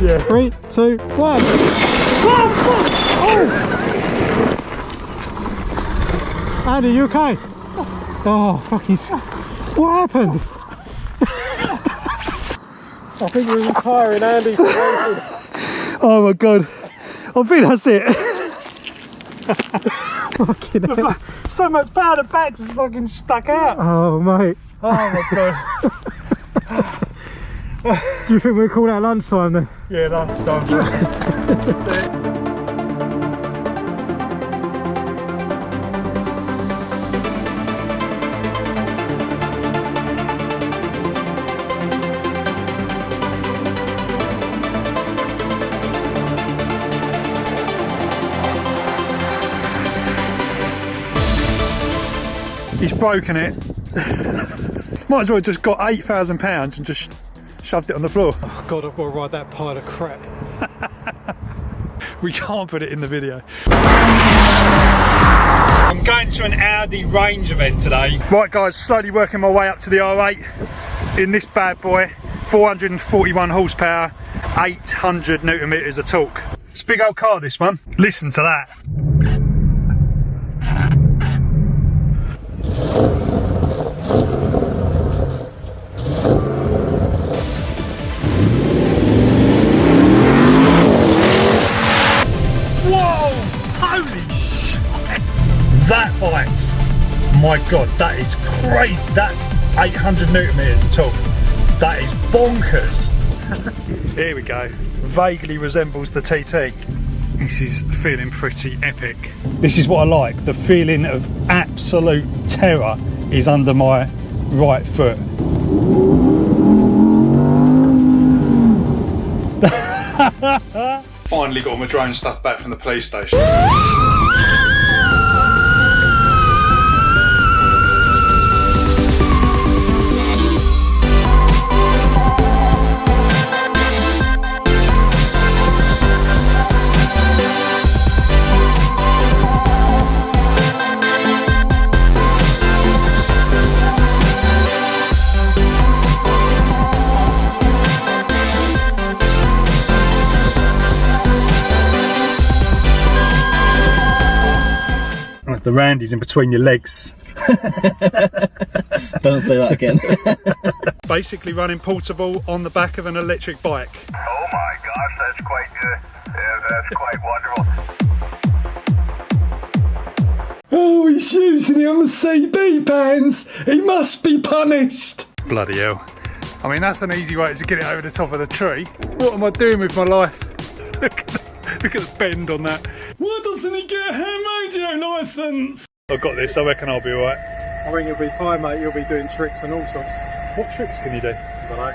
Yeah. 3, 2, 1. Oh! Andy, you okay? Oh, fucking... What happened? I think we're retiring Andy. Oh my god. I think that's it. Fucking hell. So much power, the back just fucking stuck out. Oh, mate. Oh my god. Do you think we'll call that lunchtime then? Yeah, lunchtime. He's broken it. Might as well have just got £8,000 and just shoved it on the floor. Oh god, I've got to ride that pile of crap. We can't put it in the video. I'm going to an Audi range event today. Right guys, slowly working my way up to the R8 in this bad boy. 441 horsepower, 800 newton meters of torque. It's a big old car, this one. Listen to that. That bites. My god, that is crazy. That 800 newton meters of torque. That is bonkers. Here we go. Vaguely resembles the TT. This is feeling pretty epic. This is what I like. The feeling of absolute terror is under my right foot. Finally got all my drone stuff back from the police station. The Randy's in between your legs. Don't say that again. Basically running portable on the back of an electric bike. Oh my gosh, that's quite good. Yeah, that's quite wonderful. Oh, he's using it on the CB bands. He must be punished. Bloody hell. I mean, that's an easy way to get it over the top of the tree. What am I doing with my life? Look at the bend on that. Why doesn't he get a ham radio licence? I've got this, I reckon I'll be alright. I think you'll be fine, mate. You'll be doing tricks and all sorts. What tricks can you do? I don't know.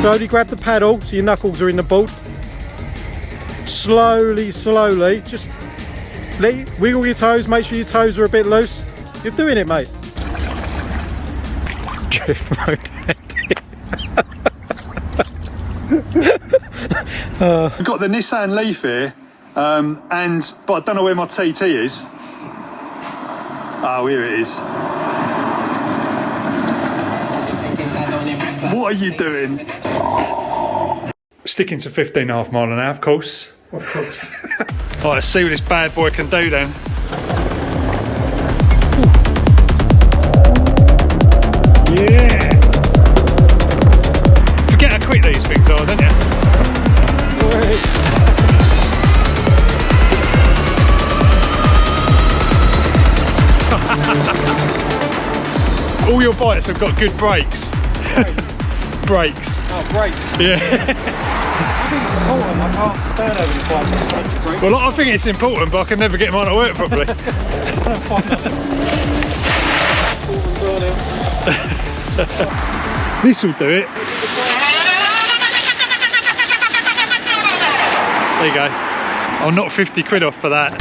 Slowly grab the paddle so your knuckles are in the board. Slowly, just wiggle your toes, make sure your toes are a bit loose. You're doing it, mate. Drift mode. I've got the Nissan Leaf here, but I don't know where my TT is. Oh, here it is. What are you doing? Sticking to 15.5 mile an hour, of course. Of course. Right, let's see what this bad boy can do then. Yeah! Forget how quick these things are, don't you? All your bikes have got good brakes. Brakes. Oh, brakes. Yeah. I think it's important. I can't stand over the bike and change the brakes. Well, I think it's important, but I can never get mine to work properly. This will do it. There you go. I'll knock 50 quid off for that.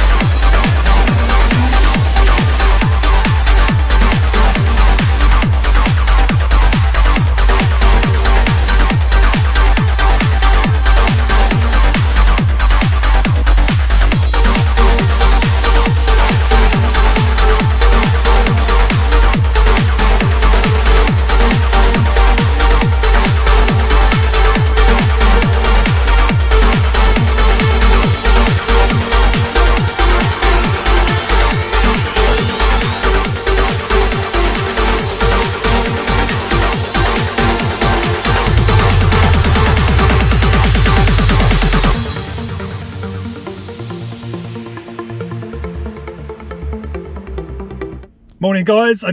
Morning guys,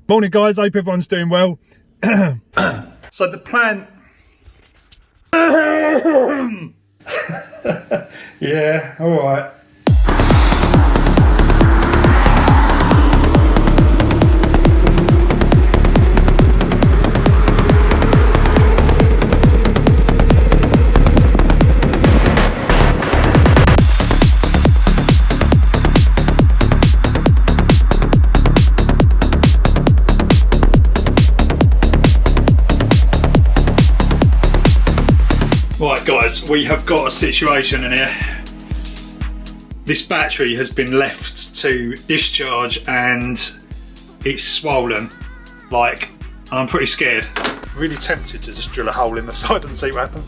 morning guys, hope everyone's doing well. So the plan... Yeah, alright. Right guys, we have got a situation in here. This battery has been left to discharge and it's swollen. Like, I'm pretty scared. Really tempted to just drill a hole in the side and see what happens.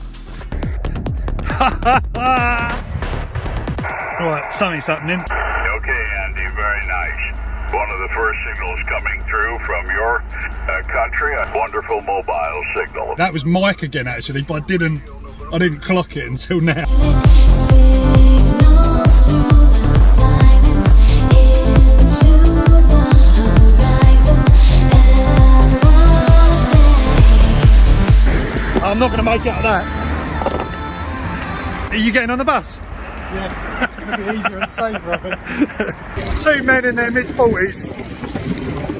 Right, something's happening. Okay, Andy, very nice. One of the first signals coming through from your country, a wonderful mobile signal. That was Mike again actually, but I didn't clock it until now. I'm not going to make out of that. Are you getting on the bus? Yeah, it's going to be easier and safer, I think. Two men in their mid-40s.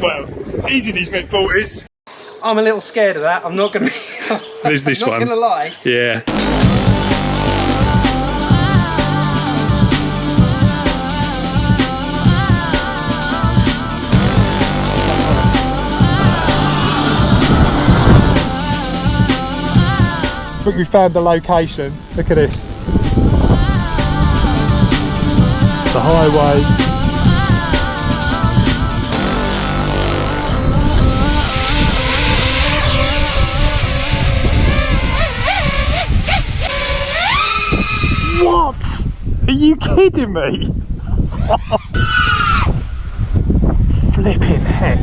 Well, he's in his mid-40s. I'm a little scared of that. I'm not going to be. There's this one. I'm not going to lie. Yeah. I think we found the location. Look at this. The highway. What? Are you kidding me? Flipping heck.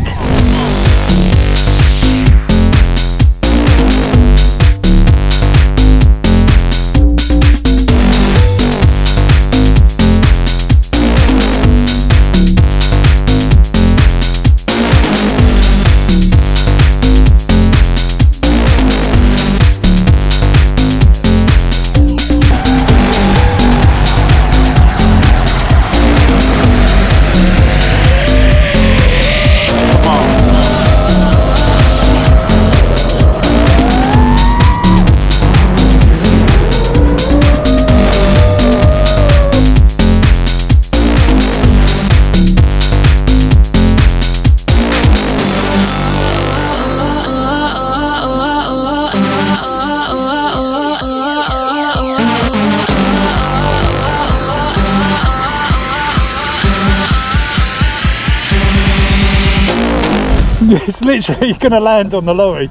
It's literally going to land on the lorry.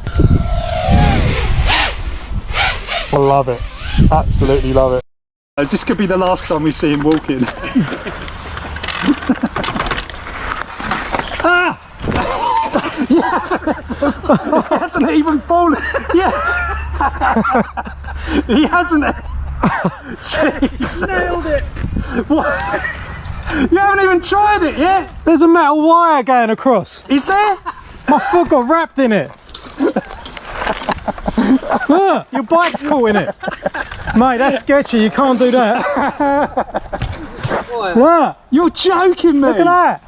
I love it. Absolutely love it. This could be the last time we see him walking. Ah! He hasn't even fallen. Yeah. He hasn't. Jesus. Nailed it. What? You haven't even tried it yet. There's a metal wire going across. Is there? My foot got wrapped in it. Look, your bike's caught in it. Mate, that's sketchy. You can't do that. What? You're joking me. Look at that.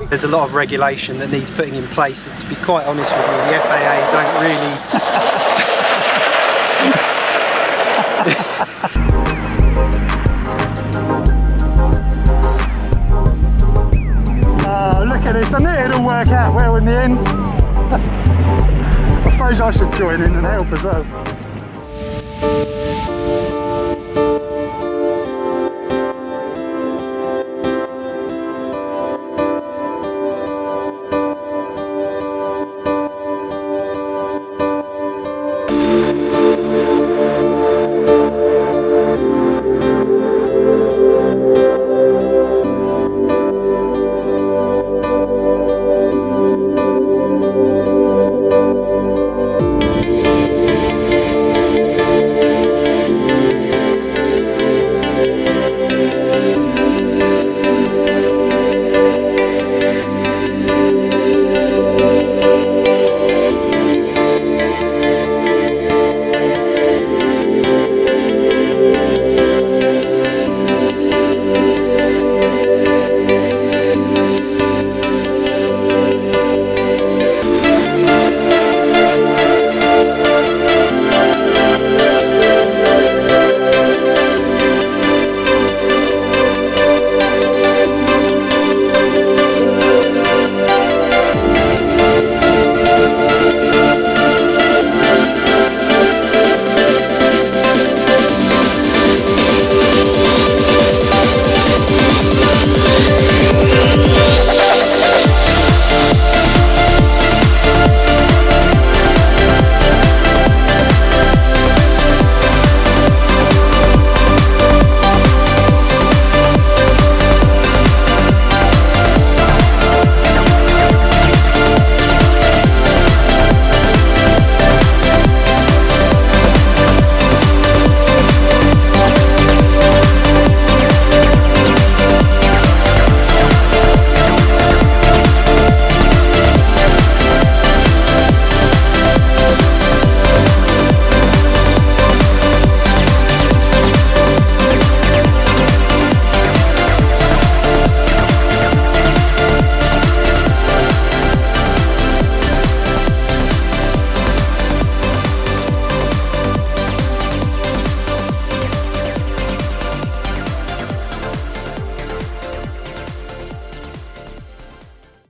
There's a lot of regulation that needs putting in place, and to be quite honest with you, the FAA don't really. Look at this, I knew it'll work out well in the end. I suppose I should join in and help as well.